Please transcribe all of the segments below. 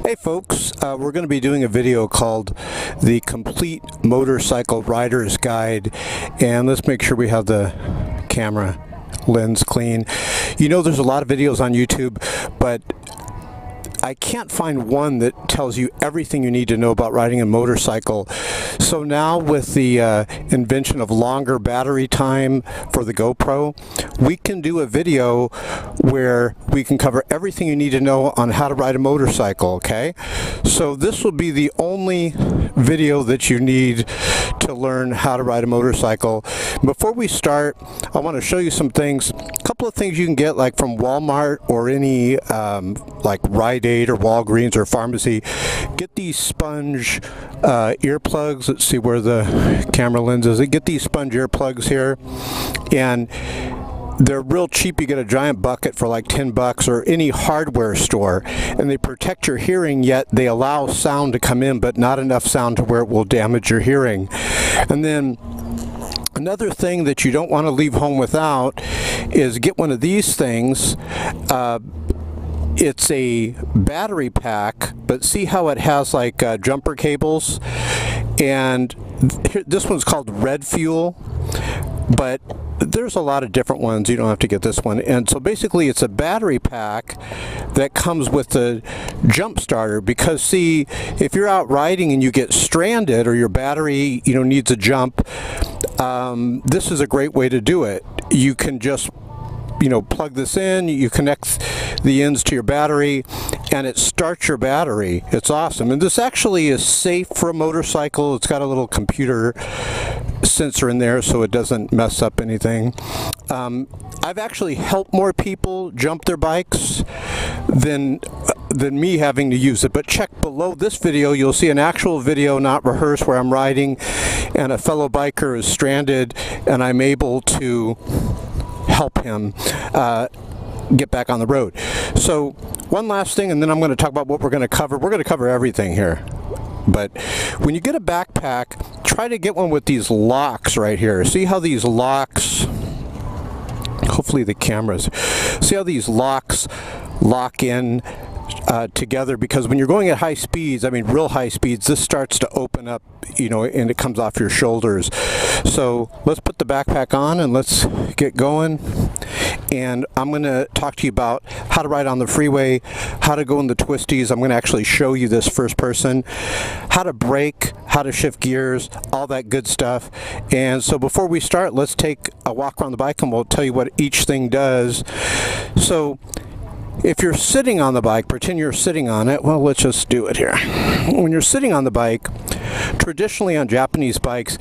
Hey folks, we're going to be doing a video called The Complete Motorcycle Rider's Guide, and let's make sure we have the camera lens clean. You know, there's a lot of videos on YouTube, but I can't find one that tells you everything you need to know about riding a motorcycle. So now with the invention of longer battery time for the GoPro, we can do a video where we can cover everything you need to know on how to ride a motorcycle, okay? So this will be the only video that you need to learn how to ride a motorcycle. Before we start, I want to show you some things. A couple of things you can get like from Walmart or any like Rite Aid or Walgreens or pharmacy. Get these sponge earplugs. Let's see where the camera lens is. Get these sponge earplugs here, and they're real cheap. You get a giant bucket for like 10 bucks or any hardware store, and they protect your hearing, yet they allow sound to come in, but not enough sound to where it will damage your hearing. And then another thing that you don't want to leave home without is get one of these things. It's a battery pack, but see how it has like jumper cables, and this one's called Red Fuel, but there's a lot of different ones. You don't have to get this one. And so basically it's a battery pack that comes with the jump starter, because see, if you're out riding and you get stranded or your battery needs a jump, this is a great way to do it. You can just plug this in, you connect the ends to your battery, and it starts your battery. It's awesome. And this actually is safe for a motorcycle. It's got a little computer sensor in there so it doesn't mess up anything. I've actually helped more people jump their bikes than me having to use it. But check below this video, you'll see an actual video, not rehearsed, where I'm riding and a fellow biker is stranded and I'm able to help him get back on the road. So one last thing, and then I'm going to talk about what we're going to cover. We're going to cover everything here. But when you get a backpack, try to get one with these locks right here. See how these locks, hopefully the cameras, see how these locks lock in together, because when you're going at high speeds, I mean real high speeds, this starts to open up, and it comes off your shoulders. So let's put the backpack on and let's get going. And I'm going to talk to you about how to ride on the freeway, how to go in the twisties. I'm going to actually show you this first person, how to brake, how to shift gears, all that good stuff. And so before we start, let's take a walk around the bike and we'll tell you what each thing does. So if you're sitting on the bike, pretend you're sitting on it. Well, let's just do it here. When you're sitting on the bike, traditionally on Japanese bikes,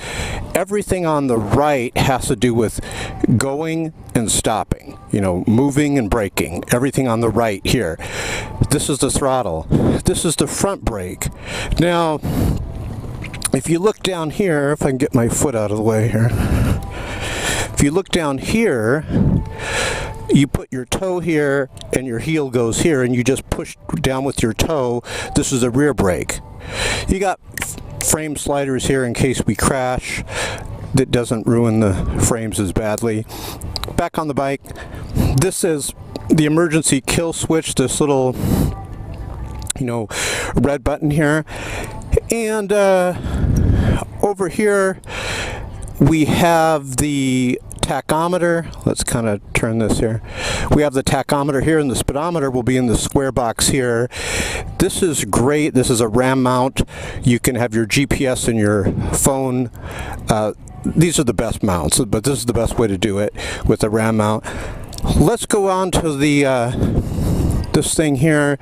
everything on the right has to do with going and stopping, moving and braking. Everything on the right here. This is the throttle. This is the front brake. Now, if you look down here, if I can get my foot out of the way here. If you look down here, you put your toe here and your heel goes here, and you just push down with your toe. This is a rear brake. You got frame sliders here in case we crash. That doesn't ruin the frames as badly. Back on the bike, this is the emergency kill switch, this little red button here. And over here we have the tachometer. Let's kind of turn this here. We have the tachometer here, and the speedometer will be in the square box here. This is great. This is a RAM mount. You can have your GPS in your phone. These are the best mounts, but this is the best way to do it with a RAM mount. Let's go on to the this thing here.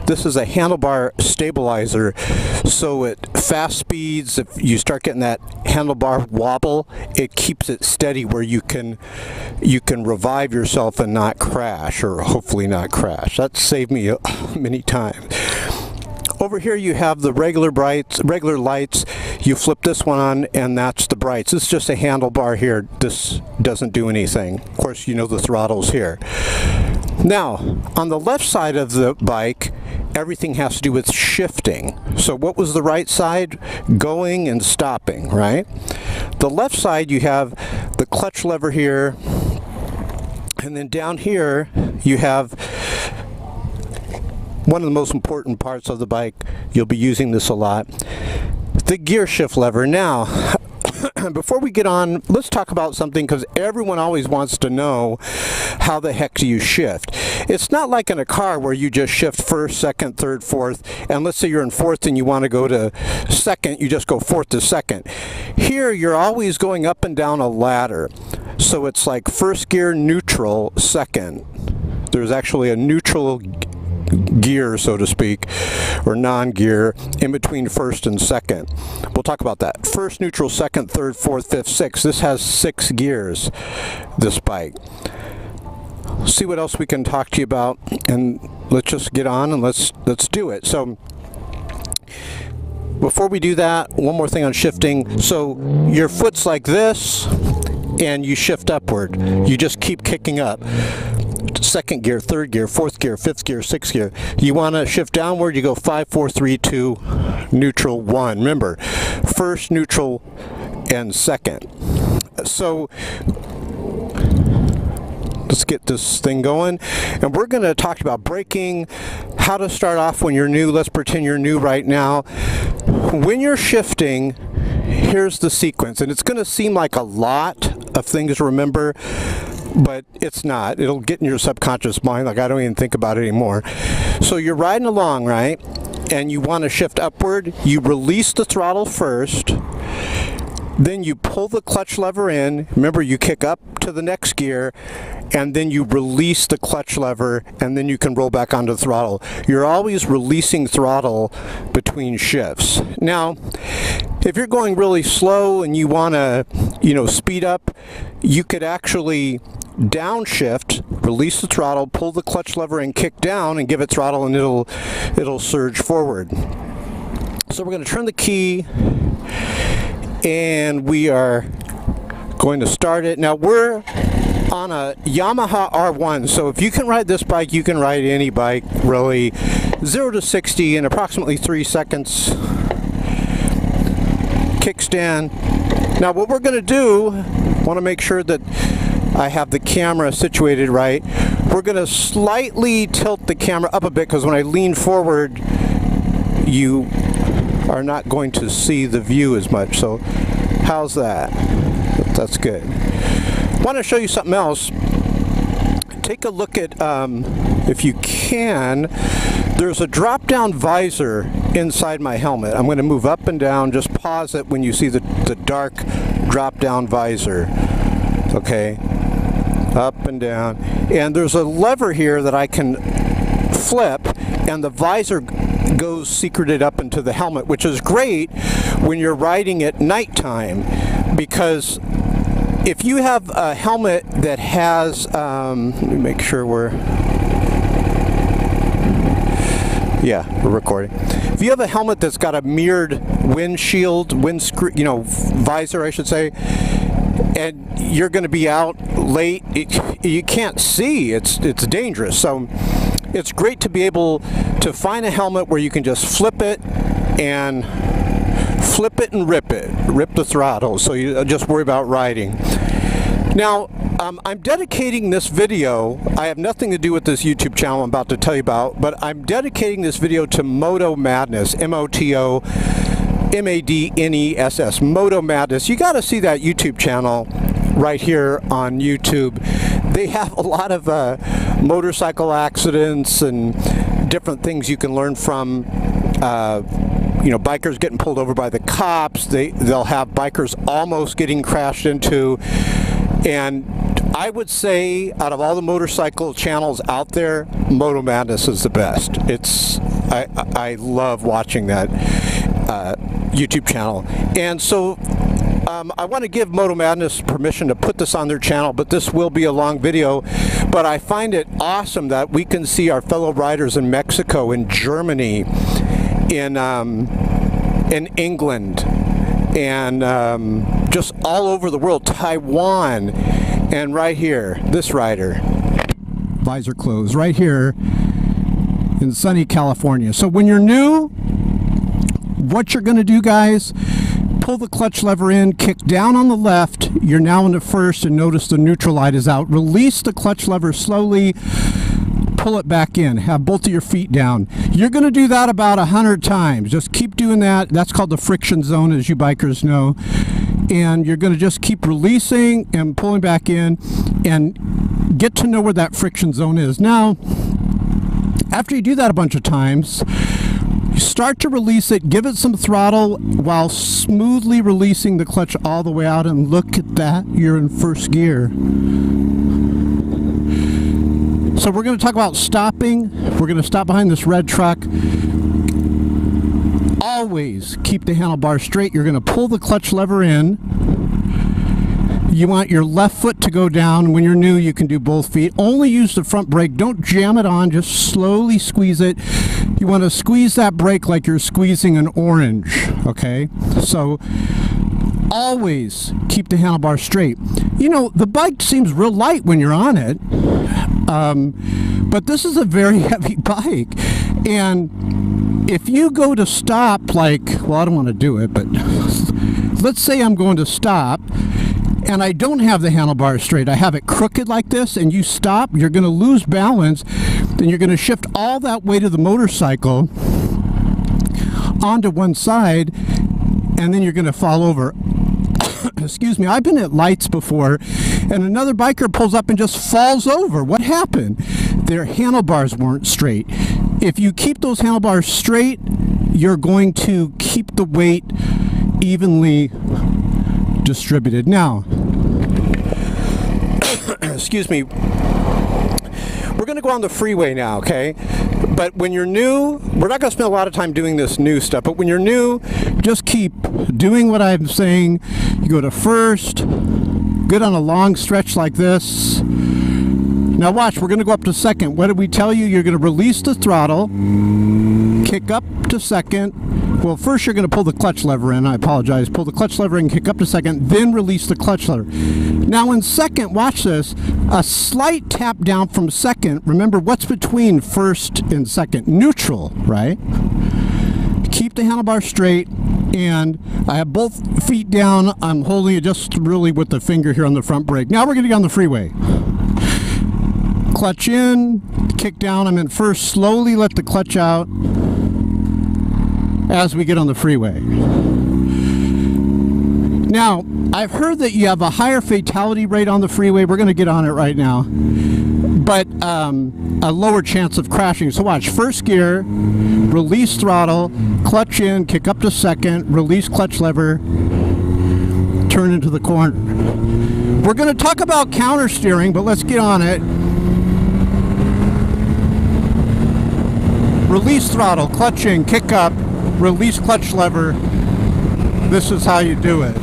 This is a handlebar stabilizer, so at fast speeds, if you start getting that handlebar wobble, it keeps it steady where you can revive yourself and not crash, or hopefully not crash. That saved me many times. Over here you have the regular lights. You flip this one on and that's the brights. It's just a handlebar here. This doesn't do anything. Of course, the throttle's here. Now, on the left side of the bike, everything has to do with shifting. So what was the right side? Going and stopping, right? The left side, you have the clutch lever here, and then down here you have one of the most important parts of the bike. You'll be using this a lot. The gear shift lever. Now, before we get on, let's talk about something, because everyone always wants to know how the heck do you shift. It's not like in a car where you just shift first, second, third, fourth, and let's say you're in fourth and you want to go to second, you just go fourth to second. Here you're always going up and down a ladder. So it's like first gear, neutral, second. There's actually a neutral gear, so to speak, or non-gear in between first and second. We'll talk about that. First, neutral, second, third, fourth, fifth, sixth. This has 6 gears, this bike. See what else we can talk to you about, and let's just get on and let's do it. So before we do that, one more thing on shifting. So your foot's like this and you shift upward. You just keep kicking up. Second gear, third gear, fourth gear, fifth gear, sixth gear. You want to shift downward, you go 5, 4, 3, 2, neutral, 1. Remember, first, neutral, and second. So let's get this thing going. And we're going to talk about braking, how to start off when you're new. Let's pretend you're new right now. When you're shifting, here's the sequence. And it's going to seem like a lot of things to remember, but it's not. It'll get in your subconscious mind, like I don't even think about it anymore. So you're riding along, right? And you want to shift upward. You release the throttle first. Then you pull the clutch lever in. Remember, you kick up to the next gear, and then you release the clutch lever, and then you can roll back onto the throttle. You're always releasing throttle between shifts. Now, if you're going really slow and you want to, speed up, you could actually downshift, release the throttle, pull the clutch lever and kick down and give it throttle, and it'll surge forward. So we're going to turn the key and we are going to start it. Now we're on a Yamaha R1, so if you can ride this bike, you can ride any bike really. 0 to 60 in approximately 3 seconds. Kickstand. Now what we're going to do, want to make sure that I have the camera situated right. We're going to slightly tilt the camera up a bit, because when I lean forward, you are not going to see the view as much. So how's that? That's good. I want to show you something else. Take a look at, if you can, there's a drop-down visor inside my helmet. I'm going to move up and down. Just pause it when you see the dark drop-down visor. Okay, up and down. And there's a lever here that I can flip, and the visor goes secreted up into the helmet, which is great when you're riding at nighttime, because if you have a helmet that has, let me make sure we're recording. If you have a helmet that's got a mirrored windshield, visor, I should say, and you're going to be out late, you can't see. It's dangerous. So it's great to be able to find a helmet where you can just flip it and rip the throttle, so you just worry about riding. Now, I'm dedicating this video, I have nothing to do with this YouTube channel I'm about to tell you about, but I'm dedicating this video to Moto Madness, M-O-T-O-M-A-D-N-E-S-S, Moto Madness. You got to see that YouTube channel right here on YouTube. They have a lot of motorcycle accidents and different things you can learn from. Bikers getting pulled over by the cops. They'll have bikers almost getting crashed into. And I would say, out of all the motorcycle channels out there, Moto Madness is the best. I love watching that YouTube channel. And so I want to give Moto Madness permission to put this on their channel, but this will be a long video. But I find it awesome that we can see our fellow riders in Mexico, in Germany, in England, and just all over the world, Taiwan, and right here, this rider, visor closed, right here in sunny California. So when you're new, what you're going to do, guys, pull the clutch lever in, kick down on the left, you're now into first, and notice the neutral light is out. Release the clutch lever slowly, pull it back in. Have both of your feet down. You're going to do that about 100 times. Just keep doing that. That's called the friction zone, as you bikers know. And you're going to just keep releasing and pulling back in and get to know where that friction zone is. Now, after you do that a bunch of times, you start to release it, give it some throttle while smoothly releasing the clutch all the way out, and look at that, you're in first gear. So we're going to talk about stopping. We're going to stop behind this red truck. Always keep the handlebar straight. You're going to pull the clutch lever in. You want your left foot to go down. When you're new, you can do both feet. Only use the front brake. Don't jam it on. Just slowly squeeze it. You want to squeeze that brake like you're squeezing an orange, okay? So always keep the handlebar straight. You know, the bike seems real light when you're on it, but this is a very heavy bike. And if you go to stop, like, well, I don't want to do it, but let's say I'm going to stop and I don't have the handlebar straight. I have it crooked like this, and you stop, you're going to lose balance, then you're going to shift all that weight of the motorcycle onto one side, and then you're going to fall over. Excuse me, I've been at lights before, and another biker pulls up and just falls over. What happened? Their handlebars weren't straight. If you keep those handlebars straight, you're going to keep the weight evenly distributed. Now, excuse me, we're going to go on the freeway now, okay? But when you're new, we're not going to spend a lot of time doing this new stuff, but when you're new, just keep doing what I'm saying. You go to first, good on a long stretch like this. Now watch, we're going to go up to second. What did we tell you? You're going to release the throttle, kick up to second. Well, first you're going to pull the clutch lever in. I apologize. Pull the clutch lever in, kick up to second, then release the clutch lever. Now in second, watch this, a slight tap down from second. Remember, what's between first and second? Neutral, right? Keep the handlebar straight, and I have both feet down. I'm holding it just really with the finger here on the front brake. Now we're going to get on the freeway. Clutch in, kick down. I'm in first. Slowly let the clutch out as we get on the freeway. Now, I've heard that you have a higher fatality rate on the freeway. We're going to get on it right now. But a lower chance of crashing. So watch, first gear, release throttle, clutch in, kick up to second, release clutch lever, turn into the corner. We're going to talk about counter steering, but let's get on it. Release throttle, clutch in, kick up, release clutch lever. This is how you do it.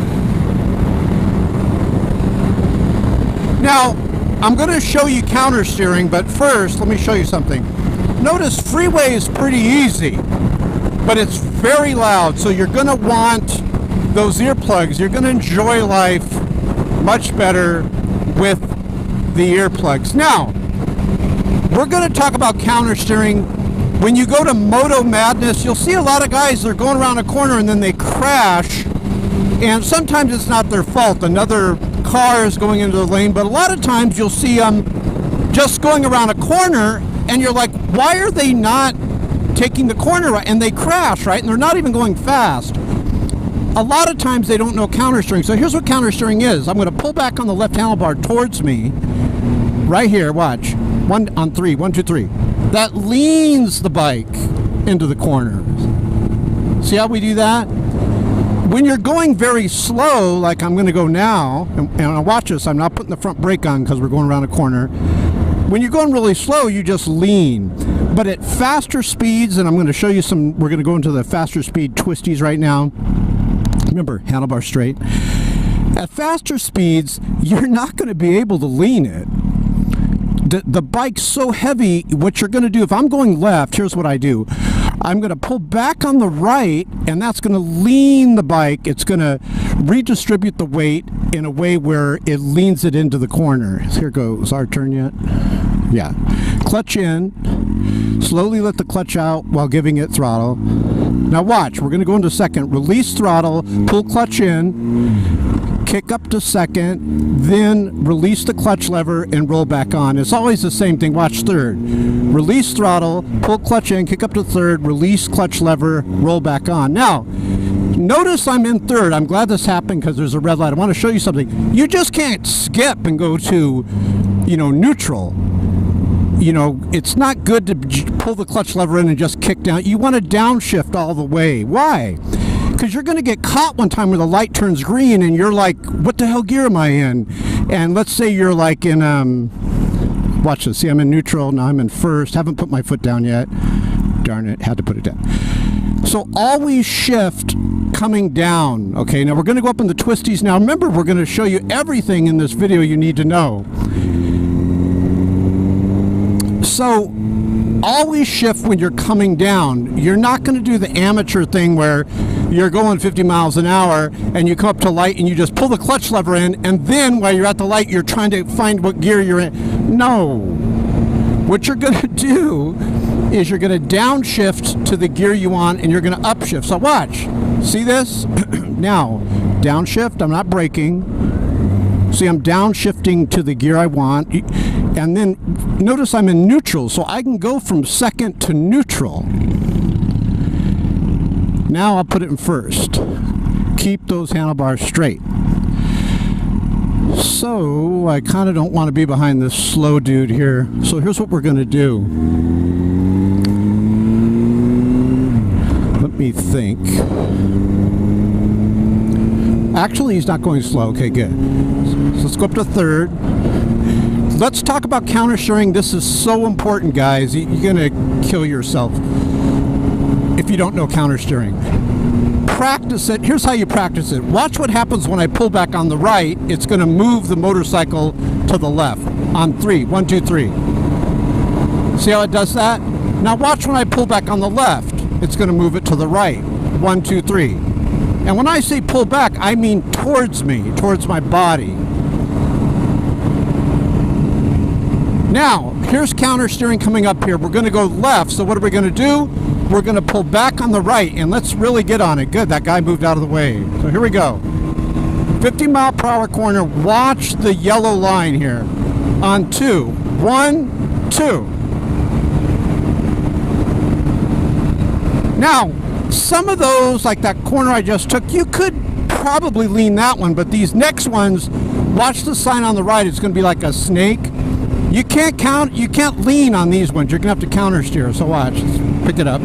Now, I'm going to show you counter steering, but first, let me show you something. Notice freeway is pretty easy, but it's very loud, so you're going to want those earplugs. You're going to enjoy life much better with the earplugs. Now, we're going to talk about counter steering. When you go to Moto Madness, you'll see a lot of guys, they're going around a corner and then they crash, and sometimes it's not their fault. Another car is going into the lane, but a lot of times you'll see them just going around a corner, and you're like, why are they not taking the corner right? And they crash, right? And they're not even going fast. A lot of times they don't know counter steering. So here's what counter steering is. I'm going to pull back on the left handlebar towards me, right here, watch. 1 on 3, 1, 2, 3. That leans the bike into the corner. See how we do that? When you're going very slow, like I'm going to go now, and watch this, I'm not putting the front brake on because we're going around a corner. When you're going really slow, you just lean. But at faster speeds, and I'm going to show you some, we're going to go into the faster speed twisties right now. Remember, handlebar straight. At faster speeds, you're not going to be able to lean it. The bike's so heavy, what you're going to do, if I'm going left, here's what I do. I'm going to pull back on the right, and that's going to lean the bike. It's going to redistribute the weight in a way where it leans it into the corner. Here goes. Our turn yet? Yeah. Clutch in. Slowly let the clutch out while giving it throttle. Now watch. We're going to go into second. Release throttle. Pull clutch in. kick up to second, then release the clutch lever and roll back on. It's always the same thing. Watch third. Release throttle, pull clutch in, kick up to third, release clutch lever, roll back on. Now, notice I'm in third. I'm glad this happened because there's a red light. I want to show you something. You just can't skip and go to, neutral. It's not good to pull the clutch lever in and just kick down. You want to downshift all the way. Why? Because you're going to get caught one time where the light turns green and you're like, what the hell gear am I in? And let's say you're like in, watch this. See, I'm in neutral. Now I'm in first. Haven't put my foot down yet. Darn it, had to put it down. So always shift coming down. Okay, now we're going to go up in the twisties. Now remember, we're going to show you everything in this video you need to know. So always shift when you're coming down. You're not going to do the amateur thing where you're going 50 miles an hour and you come up to light and you just pull the clutch lever in, and then while you're at the light you're trying to find what gear you're in. No. What you're going to do is you're going to downshift to the gear you want and you're going to upshift. So watch. See this? Now, downshift, I'm not braking. See, I'm downshifting to the gear I want. And then notice I'm in neutral, so I can go from second to neutral. Now I'll put it in first. Keep those handlebars straight. So I kind of don't want to be behind this slow dude here. So here's what we're going to do. Let me think. Actually, he's not going slow. Okay, good. So let's go up to third. Let's talk about counter steering. This is so important, guys. You're going to kill yourself if you don't know counter steering. Practice it. Here's how you practice it. Watch what happens when I pull back on the right. It's going to move the motorcycle to the left. On 3. 1, 2, 3. See how it does that? Now watch when I pull back on the left. It's going to move it to the right. 1, 2, 3. And when I say pull back, I mean towards me, towards my body. Now, here's counter steering coming up here. We're going to go left, so what are we going to do? We're going to pull back on the right, and let's really get on it. Good, that guy moved out of the way. So here we go. 50-mile-per-hour corner. Watch the yellow line here. On 2. 1, 2. Now, some of those, like that corner I just took, you could probably lean that one, but these next ones, watch the sign on the right. It's going to be like a snake. You can't lean on these ones. You're going to have to counter steer. So watch. Let's pick it up.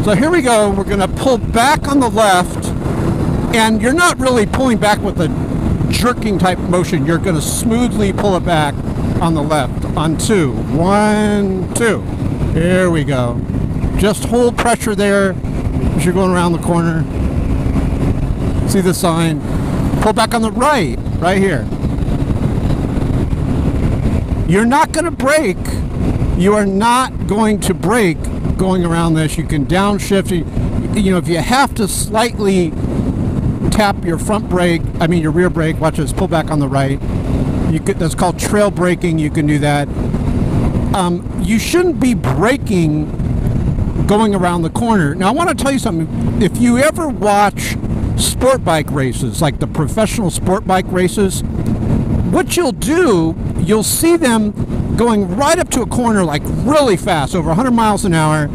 So here we go. We're going to pull back on the left, and you're not really pulling back with a jerking type motion. You're going to smoothly pull it back on the left. On 2. 1, 2. Here we go. Just hold pressure there as you're going around the corner. See the sign? Pull back on the right, right here. You're not going to brake. You are not going to brake going around this. You can downshift. If you have to slightly tap your front brake, your rear brake, watch this, pull back on the right. That's called trail braking. You can do that. You shouldn't be braking going around the corner. Now, I want to tell you something. If you ever watch sport bike races, like the professional sport bike races, what you'll do, you'll see them going right up to a corner like really fast, over 100 miles an hour,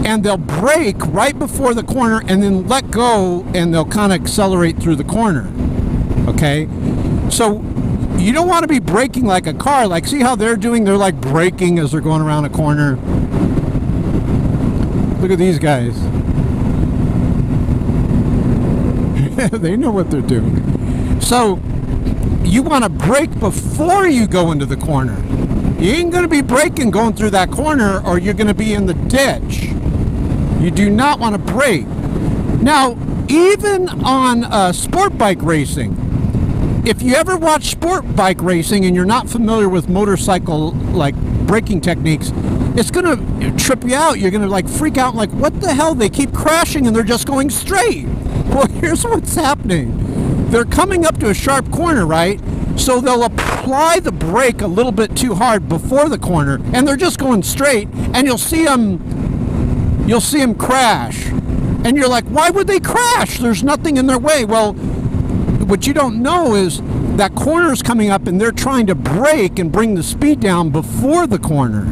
and they'll brake right before the corner and then let go, and they'll kind of accelerate through the corner. Okay? So you don't want to be braking like a car. Like, see how they're doing? They're like braking as they're going around a corner. Look at these guys. They know what they're doing. So you want to brake before you go into the corner. You ain't going to be braking going through that corner, or you're going to be in the ditch. You do not want to brake. Now, even on sport bike racing, if you ever watch sport bike racing and you're not familiar with motorcycle braking techniques, it's going to trip you out. You're going to freak out, like, what the hell? They keep crashing and they're just going straight. Well, here's what's happening. They're coming up to a sharp corner, right? So they'll apply the brake a little bit too hard before the corner, and they're just going straight, and you'll see them crash. And you're like, why would they crash? There's nothing in their way. Well, what you don't know is that corner's coming up and they're trying to brake and bring the speed down before the corner.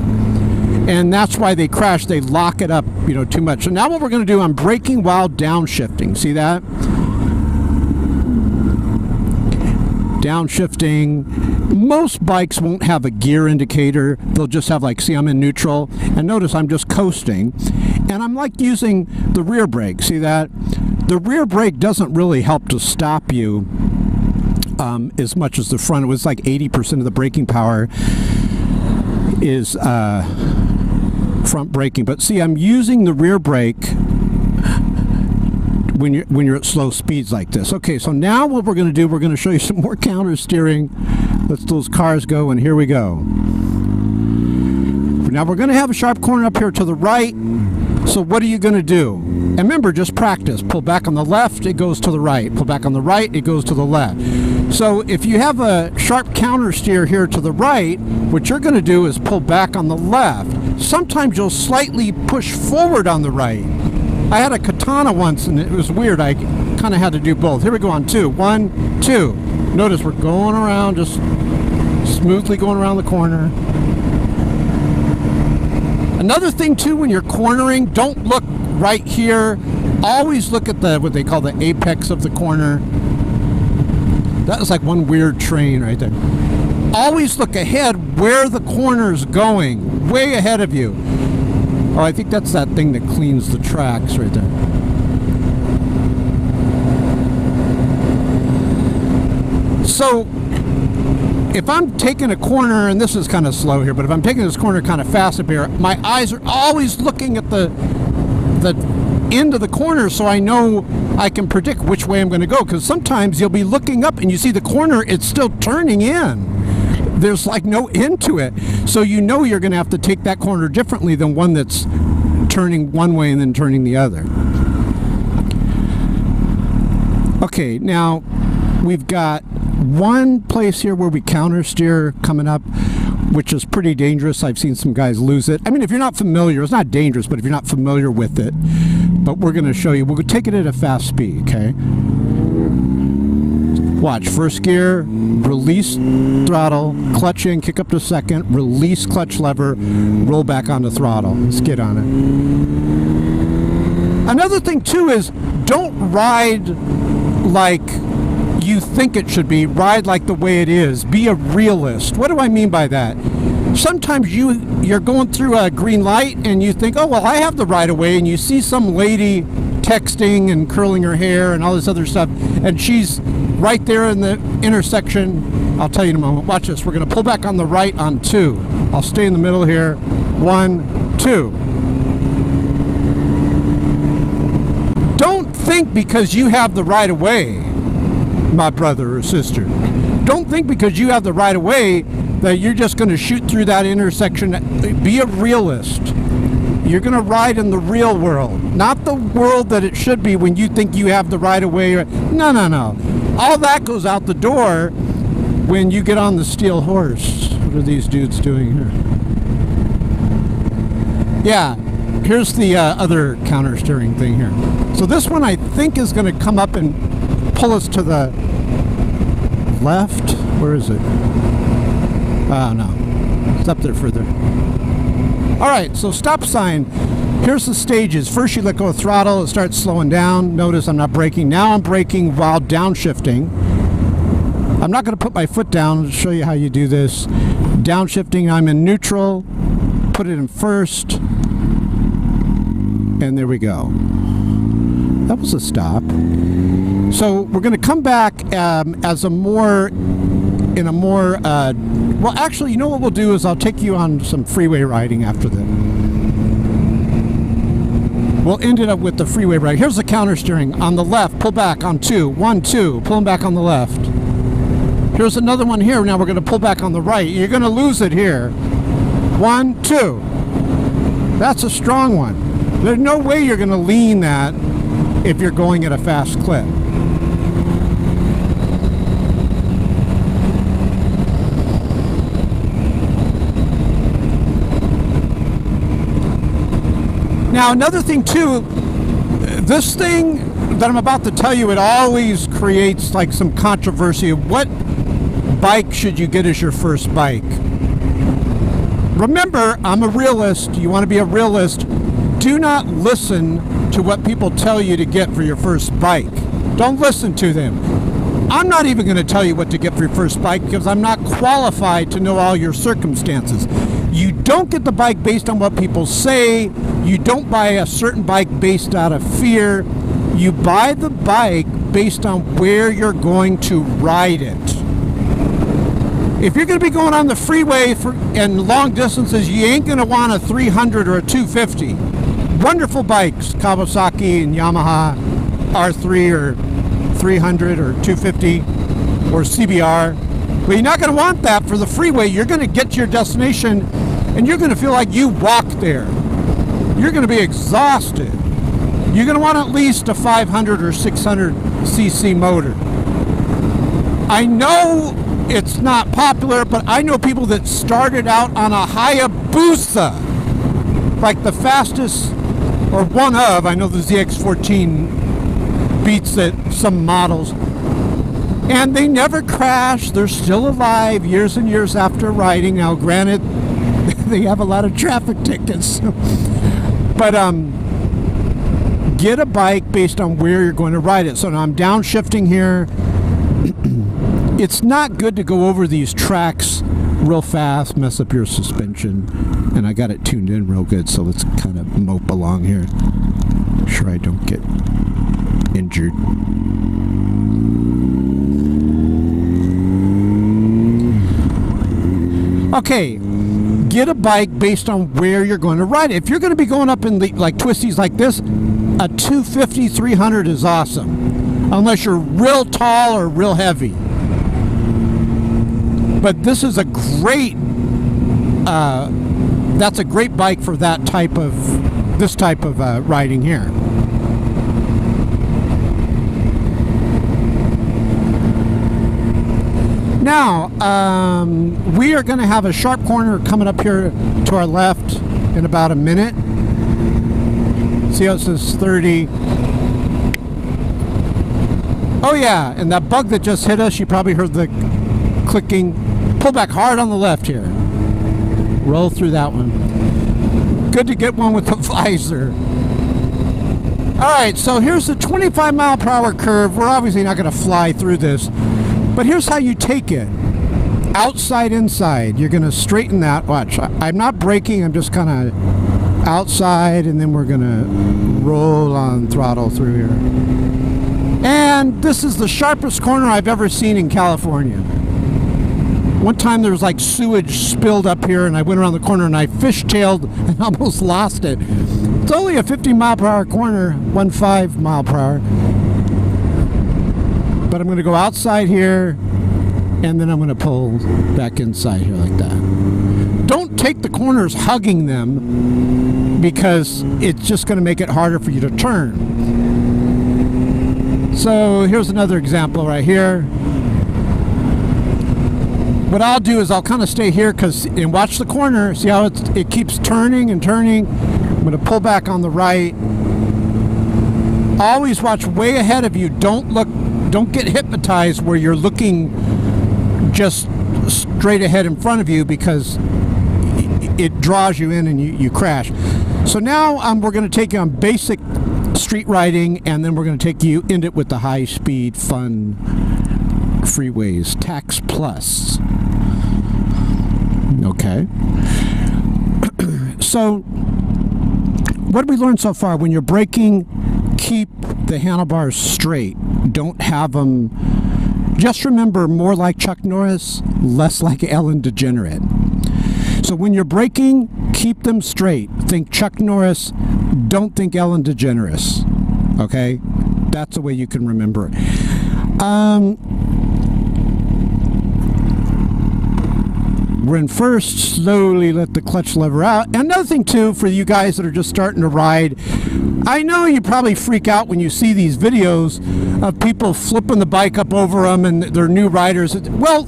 And that's why they crash. They lock it up, you know, too much. So now what we're going to do, I'm braking while downshifting. See that? Downshifting. Most bikes won't have a gear indicator. They'll just have, like, see, I'm in neutral. And notice I'm just coasting. And I'm like using the rear brake. See that? The rear brake doesn't really help to stop you as much as the front. It was like 80% of the braking power is front braking. But see, I'm using the rear brake when you're at slow speeds like this. Okay, so now what we're going to do, we're going to show you some more counter steering. Let's those cars go, and here we go. Now we're going to have a sharp corner up here to the right. So what are you going to do? And remember, just practice. Pull back on the left, it goes to the right. Pull back on the right, it goes to the left. So if you have a sharp counter steer here to the right, what you're going to do is pull back on the left. Sometimes you'll slightly push forward on the right. I had a Katana once and it was weird. I kind of had to do both. Here we go on 2. 1, 2. Notice we're going around, just smoothly going around the corner. Another thing too, when you're cornering, don't look right here. Always look at the what they call the apex of the corner. That was like one weird train right there. Always look ahead where the corner's going, way ahead of you. Oh, I think that's that thing that cleans the tracks right there. So if I'm taking a corner, and this is kind of slow here, but if I'm taking this corner kind of fast up here, my eyes are always looking at the end of the corner so I know I can predict which way I'm going to go. Because sometimes you'll be looking up and you see the corner, it's still turning in. There's like no end to it. So you know you're going to have to take that corner differently than one that's turning one way and then turning the other. Okay, now we've got one place here where we counter steer coming up, which is pretty dangerous. I've seen some guys lose it. I mean, if you're not familiar, it's not dangerous, but if you're not familiar with it, but we're going to show you. We'll take it at a fast speed, okay? Watch, first gear, release throttle, clutch in, kick up to second, release clutch lever, roll back on the throttle. Let's get on it. Another thing too is don't ride like you think it should be. Ride like the way it is. Be a realist. What do I mean by that? Sometimes you're going through a green light and you think, oh, well, I have the right of way, and you see some lady texting and curling her hair and all this other stuff, and she's right there in the intersection. I'll tell you in a moment. Watch this. We're going to pull back on the right on 2. I'll stay in the middle here. 1, 2. Don't think because you have the right of way, my brother or sister. Don't think because you have the right of way that you're just going to shoot through that intersection. Be a realist. You're going to ride in the real world, not the world that it should be when you think you have the right of way. No, no, no. All that goes out the door when you get on the steel horse. What are these dudes doing here? Yeah, here's the other counter steering thing here. So this one I think is going to come up and pull us to the left. Where is it? Oh, no. It's up there further. All right, so stop sign. Here's the stages. First you let go of throttle, it starts slowing down. Notice I'm not braking. Now I'm braking while downshifting. I'm not going to put my foot down to show you how you do this. Downshifting, I'm in neutral. Put it in first. And there we go. That was a stop. So we're going to come back as a more, well, actually, you know what we'll do is I'll take you on some freeway riding after that. We'll end it up with the freeway ride. Here's the counter steering. On the left, pull back on 2. 1, 2. Pulling back on the left. Here's another one here. Now we're going to pull back on the right. You're going to lose it here. 1, 2. That's a strong one. There's no way you're going to lean that if you're going at a fast clip. Now another thing too, this thing that I'm about to tell you, it always creates like some controversy of what bike should you get as your first bike. Remember, I'm a realist. You want to be a realist. Do not listen to what people tell you to get for your first bike. Don't listen to them. I'm not even going to tell you what to get for your first bike because I'm not qualified to know all your circumstances. You don't get the bike based on what people say. You don't buy a certain bike based out of fear. You buy the bike based on where you're going to ride it. If you're going to be going on the freeway and long distances, you ain't going to want a 300 or a 250. Wonderful bikes, Kawasaki and Yamaha R3 or 300 or 250 or CBR. But you're not going to want that for the freeway. You're going to get to your destination and you're going to feel like you walked there. You're going to be exhausted. You're going to want at least a 500 or 600 cc motor. I know it's not popular, but I know people that started out on a Hayabusa, like the fastest, or one of, I know the ZX14 beats it, some models, and they never crash. They're still alive years and years after riding. Now, granted, they have a lot of traffic tickets, but get a bike based on where you're going to ride it. So now I'm downshifting here. It's not good to go over these tracks real fast, mess up your suspension. And I got it tuned in real good, so let's kind of mope along here. Make sure I don't get injured. Okay, get a bike based on where you're going to ride it. If you're going to be going up in like twisties like this, a 250, 300 is awesome. Unless you're real tall or real heavy. But this is a great, that's a great bike for that type of, this type of riding here. Now, we are going to have a sharp corner coming up here to our left in about a minute. See how it says 30. Oh yeah, and that bug that just hit us, you probably heard the clicking. Pull back hard on the left here. Roll through that one. Good to get one with the visor. Alright, so here's the 25 mile per hour curve. We're obviously not going to fly through this, but here's how you take it. Outside, inside. You're going to straighten that. Watch, I'm not braking, I'm just kind of outside, and then we're going to roll on throttle through here. And this is the sharpest corner I've ever seen in California. One time there was like sewage spilled up here and I went around the corner and I fishtailed and almost lost it. It's only a 50 mile per hour corner, 15 mile per hour. But I'm going to go outside here and then I'm going to pull back inside here like that. Don't take the corners hugging them because it's just going to make it harder for you to turn. So here's another example right here. What I'll do is I'll kind of stay here and watch the corner. See how it keeps turning and turning. I'm going to pull back on the right. Always watch way ahead of you. Don't get hypnotized where you're looking just straight ahead in front of you because it draws you in and you crash. So now we're going to take you on basic street riding and then we're going to take you into it with the high speed fun freeways, tax plus. Okay. So what did we learn so far? When you're braking, keep the handlebars straight. Don't have them, just remember, more like Chuck Norris, less like Ellen DeGenerate. So when you're braking, keep them straight. Think Chuck Norris, don't think Ellen DeGeneres. Okay? That's the way you can remember it. When first, slowly let the clutch lever out. And another thing too, for you guys that are just starting to ride, I know you probably freak out when you see these videos of people flipping the bike up over them and they're new riders. Well,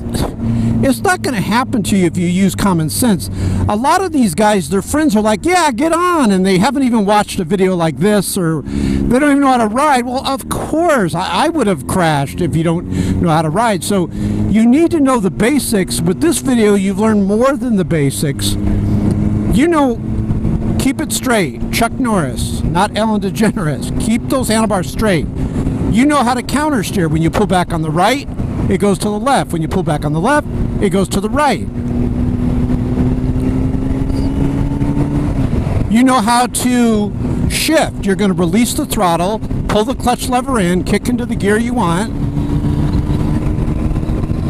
it's not going to happen to you if you use common sense. A lot of these guys, their friends are like, yeah, get on, and they haven't even watched a video like this, or they don't even know how to ride. Well, of course, I would have crashed if you don't know how to ride. So you need to know the basics. With this video, you've learned more than the basics. You know, keep it straight. Chuck Norris, not Ellen DeGeneres. Keep those handlebars straight. You know how to counter steer. When you pull back on the right, it goes to the left. When you pull back on the left, it goes to the right. You know how to shift. You're going to release the throttle, pull the clutch lever in, kick into the gear you want,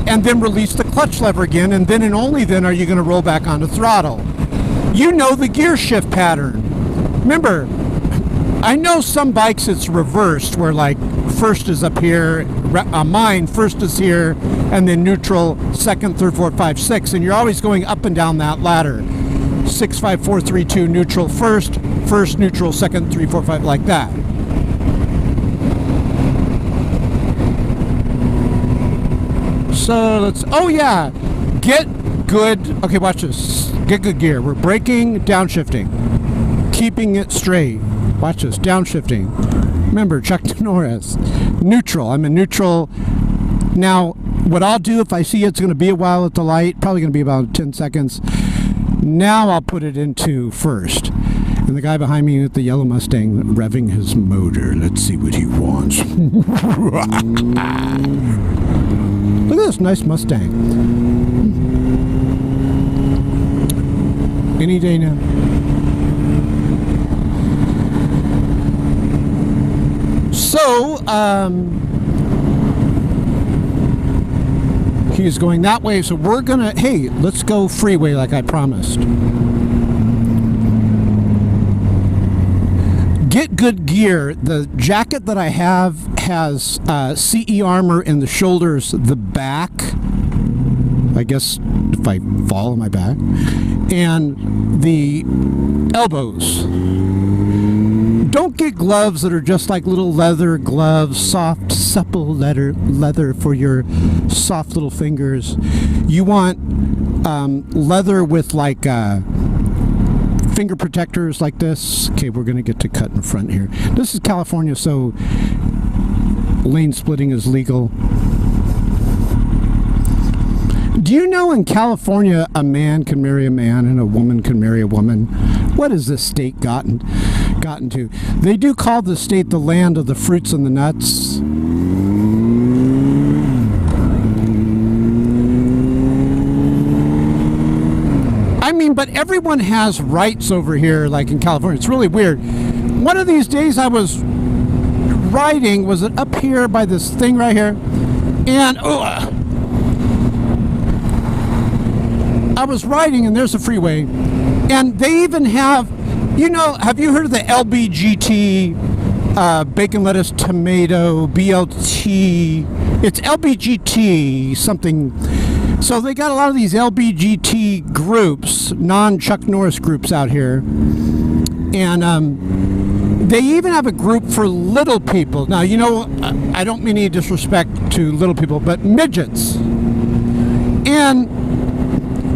and then release the clutch lever again, and then and only then are you going to roll back on the throttle. You know the gear shift pattern. Remember, I know some bikes it's reversed, where like first is up here, mine first is here, and then neutral, second, third, fourth, five, six, and you're always going up and down that ladder. 6, 5, 4, 3, 2, neutral first, neutral, second, 3, 4, 5, like that. So let's, oh yeah, get good, okay, watch this. Get good gear. We're braking, downshifting, keeping it straight. Watch this, downshifting. Remember, Chuck Norris. Neutral, I'm in neutral. Now, what I'll do if I see it's going to be a while at the light, probably going to be about 10 seconds. Now I'll put it into first. And the guy behind me with the yellow Mustang revving his motor. Let's see what he wants. Look at this nice Mustang. Any day now. So, he's going that way, so we're gonna, hey, let's go freeway like I promised. Get good gear. The jacket that I have has CE armor in the shoulders, the back, I guess if I fall on my back, and the elbows. Don't get gloves that are just like little leather gloves, soft, supple leather for your soft little fingers. You want leather with like finger protectors like this. Okay, we're going to get to cut in front here. This is California, so lane splitting is legal. Do you know in California a man can marry a man and a woman can marry a woman? What has this state gotten to? They do call the state the land of the fruits and the nuts. I mean, but everyone has rights over here, like in California. It's really weird. One of these days I was riding, was it up here by this thing right here? And I was riding, and there's a freeway, and they even have, you know, have you heard of the LBGT, bacon, lettuce, tomato, BLT? It's LBGT something. So they got a lot of these LBGT groups, non-Chuck Norris groups out here, and they even have a group for little people. Now, you know, I don't mean any disrespect to little people, but midgets. And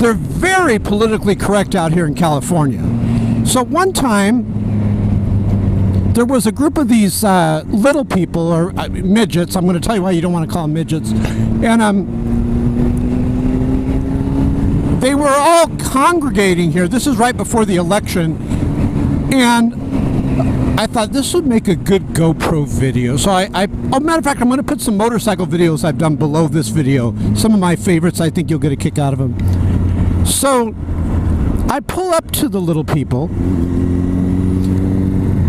they're very politically correct out here in California. So one time, there was a group of these little people, or midgets. I'm going to tell you why you don't want to call them midgets. And they were all congregating here. This is right before the election. And I thought this would make a good GoPro video. So oh, matter of fact, I'm going to put some motorcycle videos I've done below this video. Some of my favorites. I think you'll get a kick out of them. So I pull up to the little people,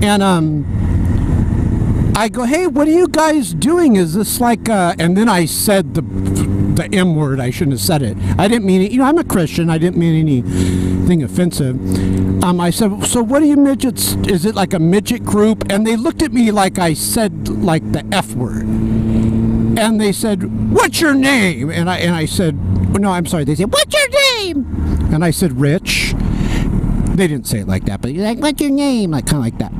and I go, hey, what are you guys doing? Is this like, and then I said the M word. I shouldn't have said it. I didn't mean it. You know, I'm a Christian. I didn't mean anything offensive. I said, so what are you midgets? Is it like a midget group? And they looked at me like I said like the F word. And they said, what's your name? And I said, no, I'm sorry. They said, what's your name? And I said, Rich. They didn't say it like that, but you're like, what's your name? Like, kind of like that.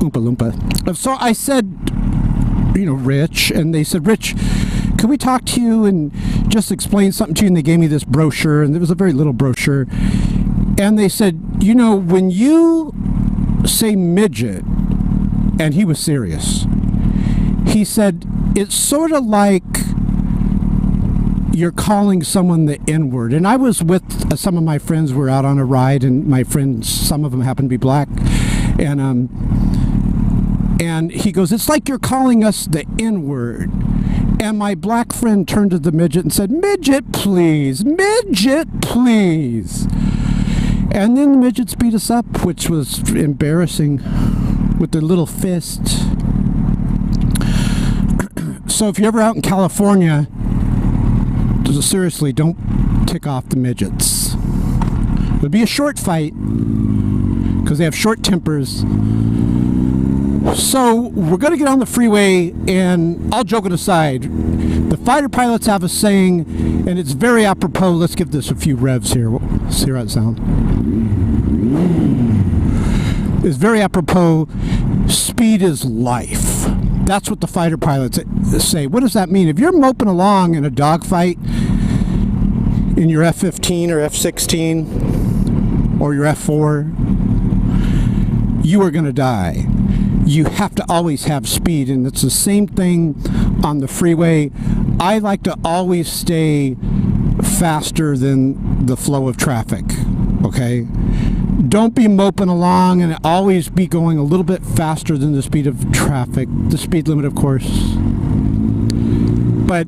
Oompa Loompa. So I said, you know, Rich, and they said, Rich, can we talk to you and just explain something to you? And they gave me this brochure, and it was a very little brochure. And they said, you know, when you say midget, and he was serious, he said, it's sort of like you're calling someone the N-word. And I was with some of my friends. We're out on a ride, and my friends, some of them happen to be black, and he goes, it's like you're calling us the N-word. And my black friend turned to the midget and said, midget, please, midget, please. And then the midgets beat us up, which was embarrassing, with their little fists. So if you're ever out in California, seriously, don't tick off the midgets. It would be a short fight, because they have short tempers. So we're going to get on the freeway, and all joking aside, the fighter pilots have a saying, and it's very apropos. Let's give this a few revs here. See how it sounds? It's very apropos. Speed is life. That's what the fighter pilots say. What does that mean? If you're moping along in a dogfight in your F-15 or F-16 or your F-4, you are going to die. You have to always have speed, and it's the same thing on the freeway. I like to always stay faster than the flow of traffic, okay? Don't be moping along, and always be going a little bit faster than the speed of traffic, the speed limit, of course. But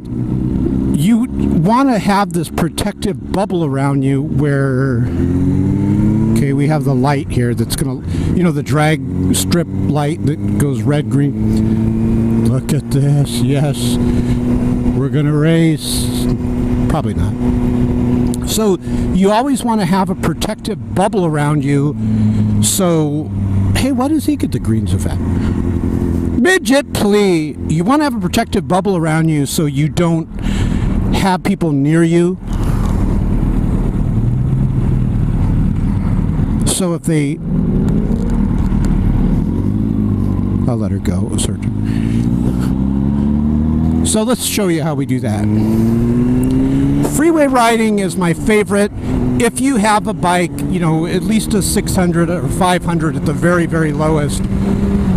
you want to have this protective bubble around you where, okay, we have the light here that's going to, you know, the drag strip light that goes red, green. Look at this. Yes, we're going to race. Probably not. So you always want to have a protective bubble around you. So, hey, why does he get the greens of that? Midget, please. You want to have a protective bubble around you so you don't have people near you. So if they, I'll let her go. It was her turn. So let's show you how we do that. Freeway riding is my favorite. If you have a bike, you know, at least a 600 or 500 at the very, very lowest,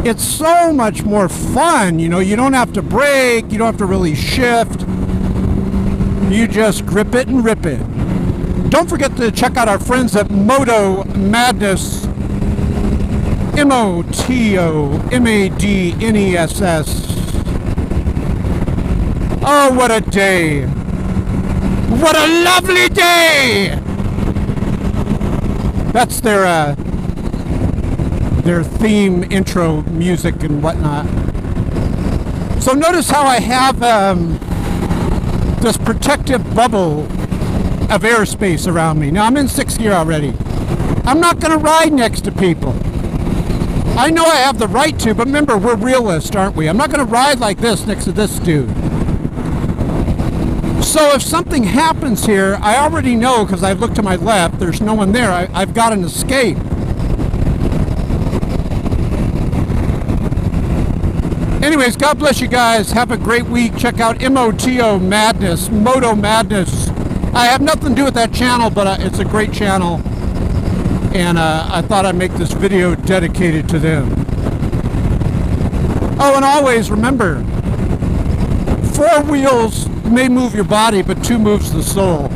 it's so much more fun. You know, you don't have to brake, you don't have to really shift. You just grip it and rip it. Don't forget to check out our friends at Moto Madness. MOTOMADNESS. Oh, what a day! What a lovely day! That's their theme, intro music and whatnot. So notice how I have this protective bubble of airspace around me. Now I'm in 6th gear already. I'm not going to ride next to people. I know I have the right to, but remember, we're realists, aren't we? I'm not going to ride like this next to this dude. So if something happens here, I already know, because I've looked to my left, there's no one there. I've got an escape. Anyways, God bless you guys. Have a great week. Check out MOTO Madness, Moto Madness. I have nothing to do with that channel, but it's a great channel. And I thought I'd make this video dedicated to them. Oh, and always remember, 4 wheels may move your body, but 2 moves the soul.